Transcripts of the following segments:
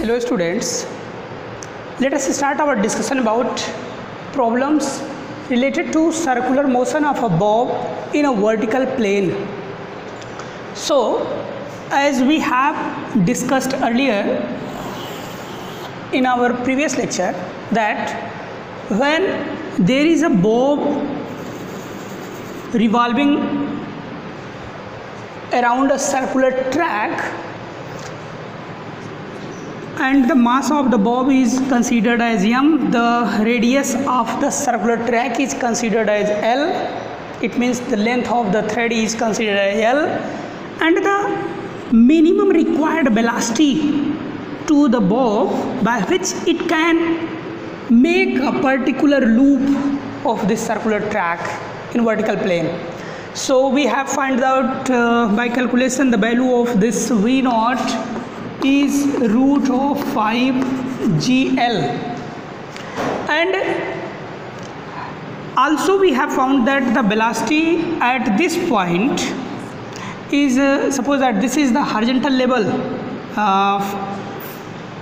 Hello students, let us start our discussion about problems related to circular motion of a bob in a vertical plane. So as we have discussed earlier in our previous lecture that when there is a bob revolving around a circular track and the mass of the bob is considered as m, the radius of the circular track is considered as L, it means the length of the thread is considered as L, and the minimum required velocity to the bob by which it can make a particular loop of this circular track in vertical plane. So we have found out by calculation the value of this V naught is root of 5 GL, and also we have found that the velocity at this point is suppose that this is the horizontal level,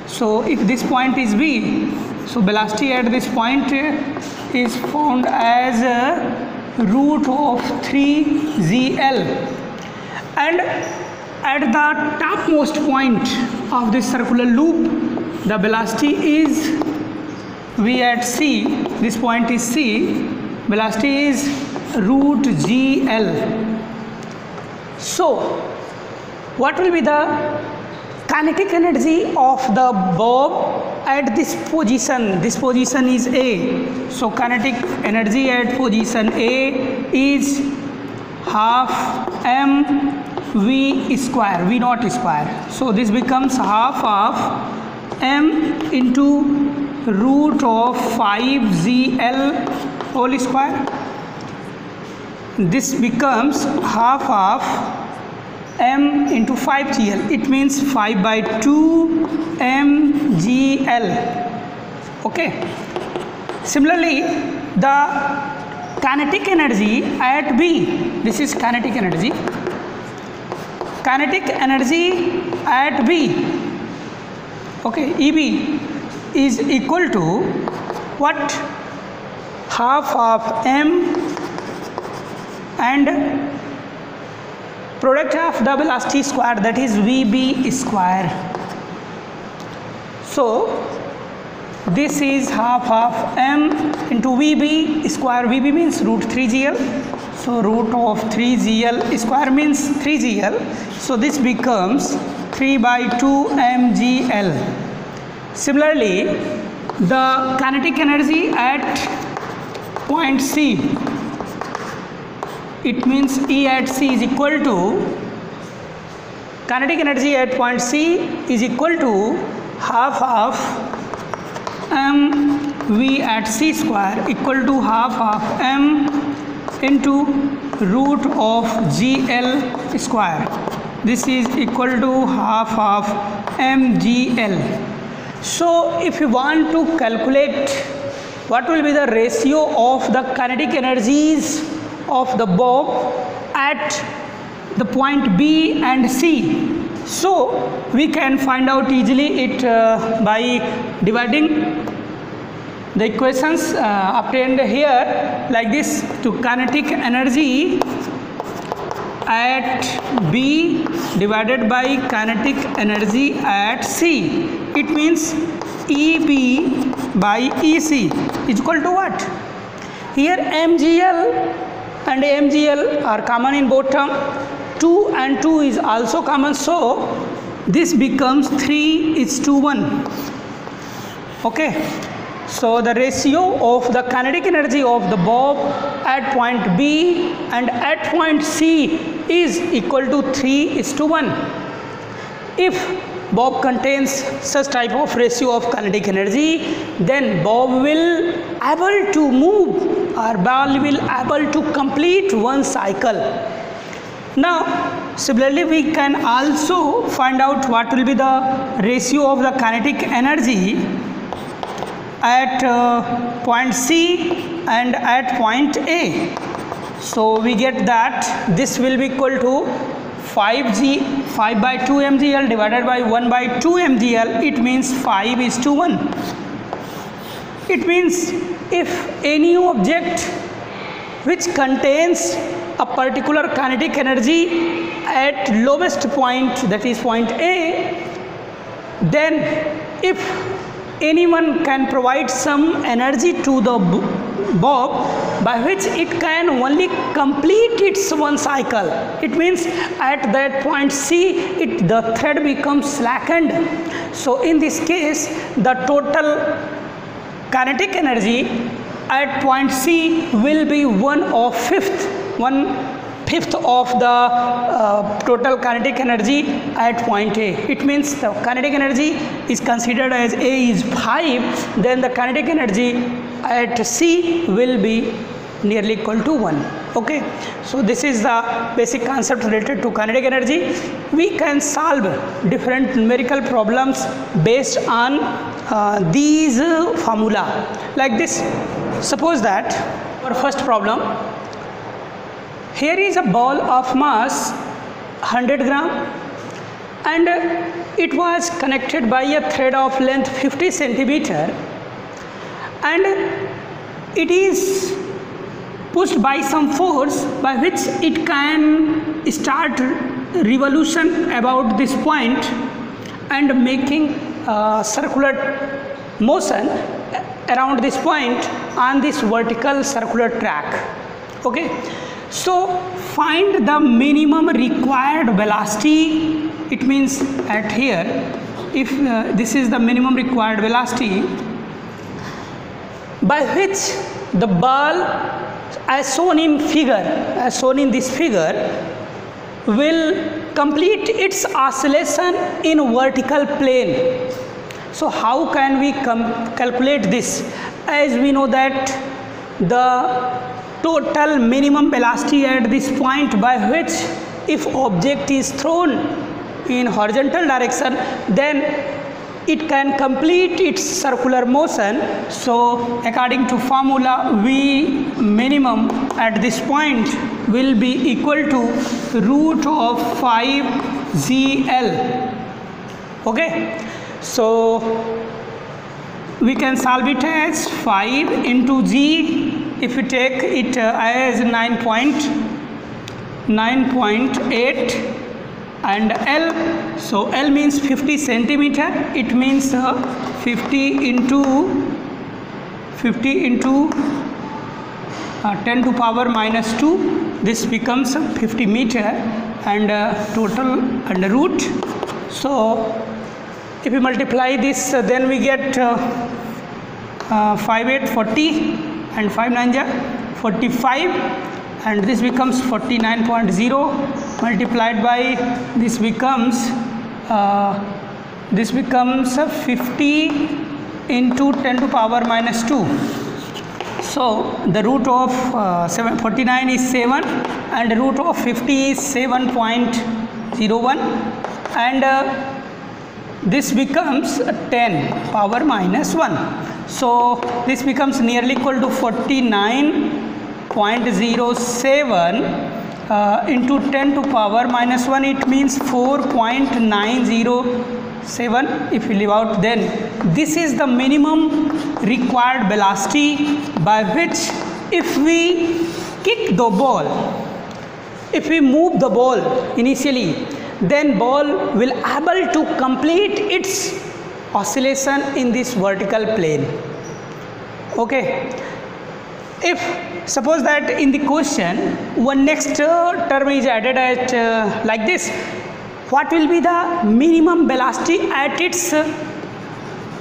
so if this point is V, so velocity at this point is found as root of 3 ZL, and at the topmost point of this circular loop the velocity is V at C, this point is C, velocity is root GL. So what will be the kinetic energy of the bob at this position? This position is A, so kinetic energy at position A is half m V square, V naught square. So this becomes half of m into root of 5 ZL whole square. This becomes half of m into 5 GL. It means 5 by 2 mgl. Okay. Similarly, the kinetic energy at B. This is kinetic energy. Kinetic energy at B, okay, EB is equal to what? Half of m and product of the velocity square, that is VB square. So this is half of m into VB square. VB means root 3 GL. So root of 3 GL square means 3 GL. So this becomes 3 by 2 mgl. Similarly, the kinetic energy at point C, it means E at C is equal to, kinetic energy at point C is equal to half of mv at C square equal to half of m into root of GL square. This is equal to half of mgl. So if you want to calculate what will be the ratio of the kinetic energies of the bob at the point B and C, so we can find out easily it by dividing the equations obtained here like this. To kinetic energy at B divided by kinetic energy at C, it means EB by EC is equal to what? Here MGL and MGL are common in both terms, 2 and 2 is also common, so this becomes 3:1. Okay. So the ratio of the kinetic energy of the bob at point B and at point C is equal to 3:1. If bob contains such type of ratio of kinetic energy, then bob will able to move or bob will able to complete one cycle. Now similarly we can also find out what will be the ratio of the kinetic energy at point C and at point A. So we get that this will be equal to 5 by 2 mgl divided by 1 by 2 mgl, it means 5:1. It means if any object which contains a particular kinetic energy at lowest point, that is point A, then if anyone can provide some energy to the bulb by which it can only complete its one cycle, it means at that point C the thread becomes slackened. So in this case the total kinetic energy at point C will be 1/5 of the total kinetic energy at point A. It means the kinetic energy is considered as A is 5, then the kinetic energy at C will be nearly equal to 1. Okay, so this is the basic concept related to kinetic energy. We can solve different numerical problems based on these formula like this. Suppose that our first problem, here is a ball of mass 100 gram and it was connected by a thread of length 50 centimeter and it is pushed by some force by which it can start revolution about this point and making circular motion around this point on this vertical circular track. Okay, so find the minimum required velocity. It means at here, if this is the minimum required velocity by which the ball as shown in this figure will complete its oscillation in vertical plane. So how can we calculate this? As we know that the total minimum velocity at this point by which if object is thrown in horizontal direction, then it can complete its circular motion. So according to formula, V minimum at this point will be equal to root of 5GL. Okay, so we can solve it as 5 into G. If we take it as 9.8 and L, so L means 50 centimeter, it means 50 into 10 to power minus 2, this becomes 50 meter and total under root. So if we multiply this, then we get 5 8 40 and 5 9 45, and this becomes 49.0 multiplied by this becomes 50 into 10 to power minus 2. So the root of 49 is 7 and the root of 50 is 7.01 and this becomes 10 power minus 1. So this becomes nearly equal to 49.07 into 10 to power minus 1, it means 4.907. If we leave out, then this is the minimum required velocity by which if we kick the ball, if we move the ball initially, then ball will able to complete its oscillation in this vertical plane. Okay, if suppose that in the question one next term is added at like this, what will be the minimum velocity at its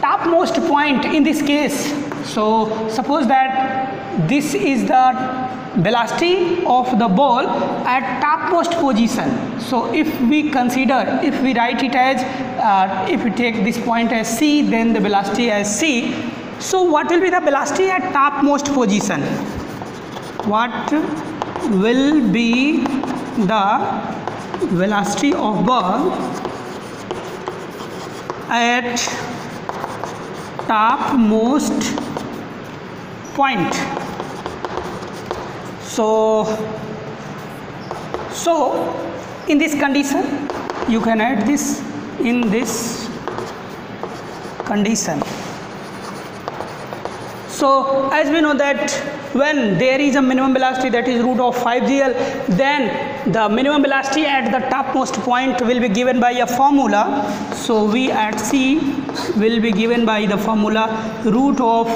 topmost point in this case? So suppose that this is the velocity of the ball at topmost position. So if we consider, if we write it as if we take this point as C, then the velocity as C. So what will be the velocity at topmost position? What will be the velocity of ball at topmost point? So In this condition, you can add this in this condition. So as we know that when there is a minimum velocity, that is root of 5gl, then the minimum velocity at the topmost point will be given by a formula. So V at C will be given by the formula root of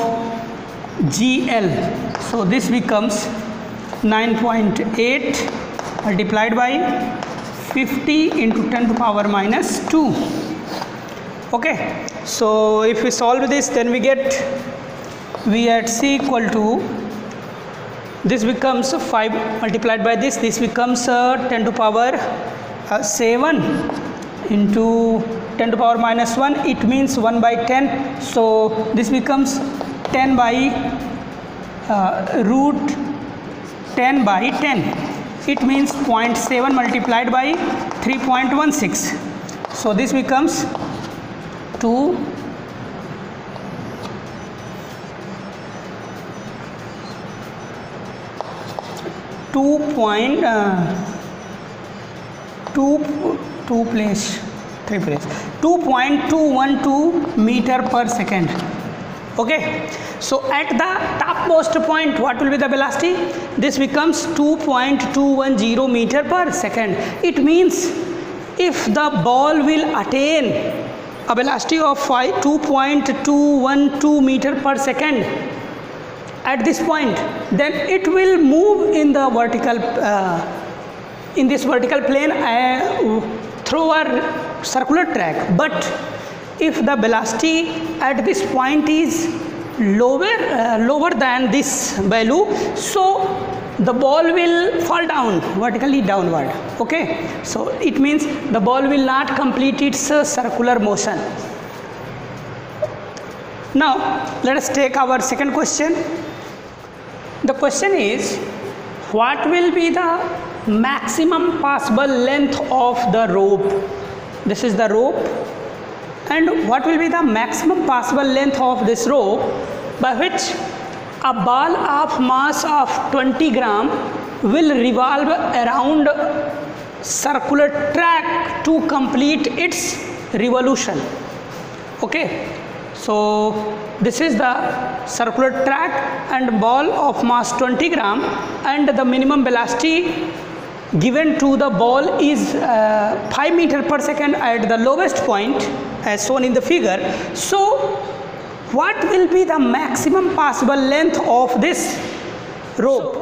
gl. So this becomes 9.8 multiplied by 50 into 10 to power minus 2. Okay, so if we solve this, then we get V at C equal to, this becomes 5 multiplied by this becomes 10 to power 7 into 10 to power minus 1, it means 1 by 10. So this becomes 10 by root 10 by 10. It means 0.7 multiplied by 3.16. So this becomes 2 2.212 meter per second. Okay, so at the topmost point, what will be the velocity? This becomes 2.210 meter per second. It means if the ball will attain a velocity of 2.212 meter per second at this point, then it will move in the vertical in this vertical plane through a circular track. But if the velocity at this point is lower than this value, so the ball will fall down vertically downward. Okay, so it means the ball will not complete its circular motion. Now let us take our second question. The question is, what will be the maximum possible length of the rope? This is the rope, and what will be the maximum possible length of this rope by which a ball of mass of 20 gram will revolve around circular track to complete its revolution. Okay, so this is the circular track and ball of mass 20 gram, and the minimum velocity given to the ball is 5 meter per second at the lowest point as shown in the figure. So what will be the maximum possible length of this rope?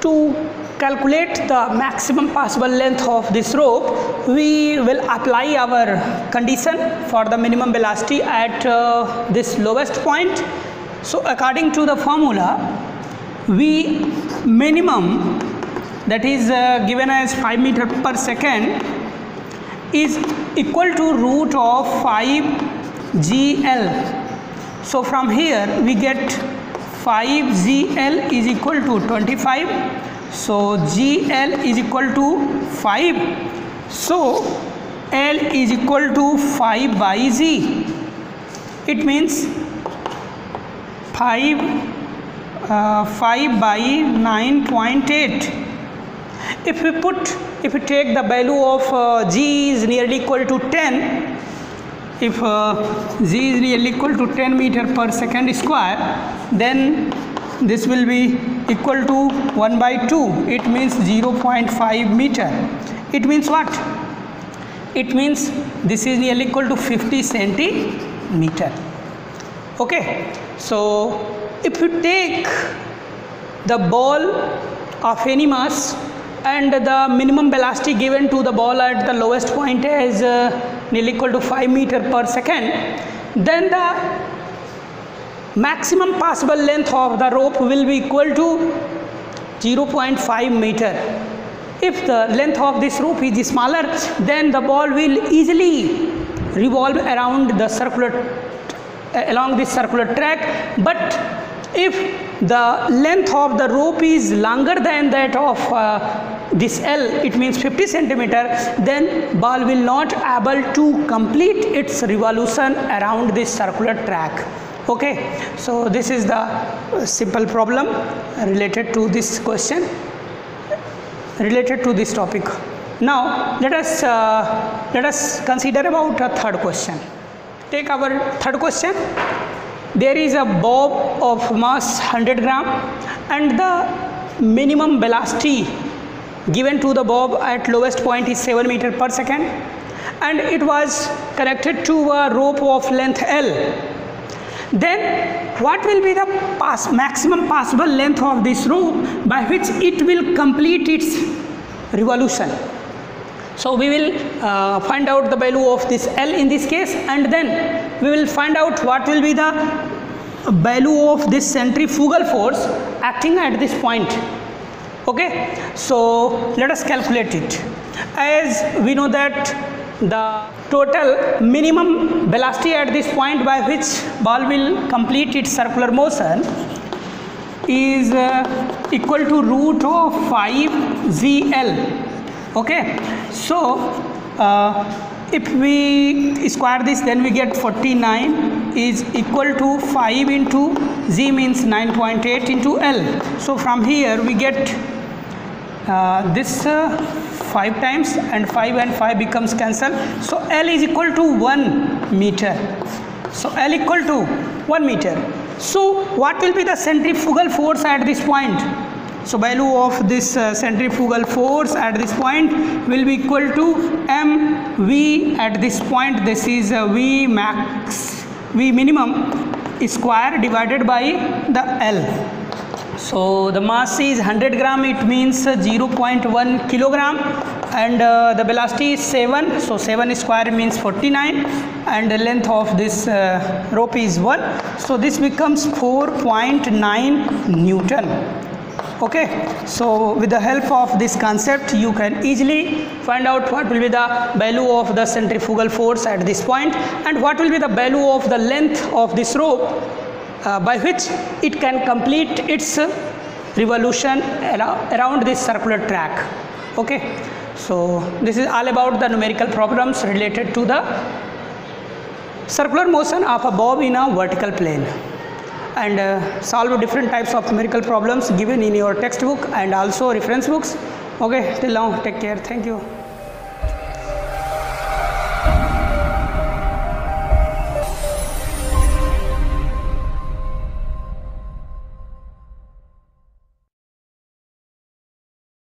To calculate the maximum possible length of this rope, we will apply our condition for the minimum velocity at this lowest point. So according to the formula, V minimum, that is given as 5 meter per second, is equal to root of 5gl. So from here we get 5gl is equal to 25. So gl is equal to 5. So l is equal to 5 by z. It means 5 by 9.8. If we take the value of g is nearly equal to 10, if g is nearly equal to 10 meter per second square, then this will be equal to 1 by 2. It means 0.5 meter. It means what? It means this is nearly equal to 50 centimeter. Okay, so if you take the ball of any mass and the minimum velocity given to the ball at the lowest point is nearly equal to 5 meter per second, then the maximum possible length of the rope will be equal to 0.5 meter. If the length of this rope is smaller, then the ball will easily revolve around the along this circular track. But if the length of the rope is longer than that of this L, it means 50 centimeter, then ball will not able to complete its revolution around this circular track. Okay, so this is the simple problem related to this question, related to this topic. Now let us consider about a third question. Take our third question. There is a bob of mass 100 gram and the minimum velocity given to the bob at lowest point is 7 meters per second and it was connected to a rope of length L. Then what will be the maximum possible length of this rope by which it will complete its revolution? So we will find out the value of this L in this case, and then we will find out what will be the value of this centrifugal force acting at this point. Okay, so let us calculate it. As we know that the total minimum velocity at this point by which ball will complete its circular motion is equal to root of 5ZL. Okay, so if we square this, then we get 49 is equal to 5 into Z means 9.8 into L. So from here we get this 5 times and 5 becomes cancelled. So L is equal to 1 meter. So L equal to 1 meter. So what will be the centrifugal force at this point? So value of this centrifugal force at this point will be equal to mv at this point. This is V max, V minimum square divided by the L. So the mass is 100 gram, it means 0.1 kilogram, and the velocity is 7, so 7 square means 49, and the length of this rope is 1, so this becomes 4.9 Newton. Okay, so with the help of this concept you can easily find out what will be the value of the centrifugal force at this point and what will be the value of the length of this rope by which it can complete its revolution around this circular track. Okay, so this is all about the numerical problems related to the circular motion of a bob in a vertical plane, and solve different types of numerical problems given in your textbook and also reference books. Okay, till now, take care. Thank you.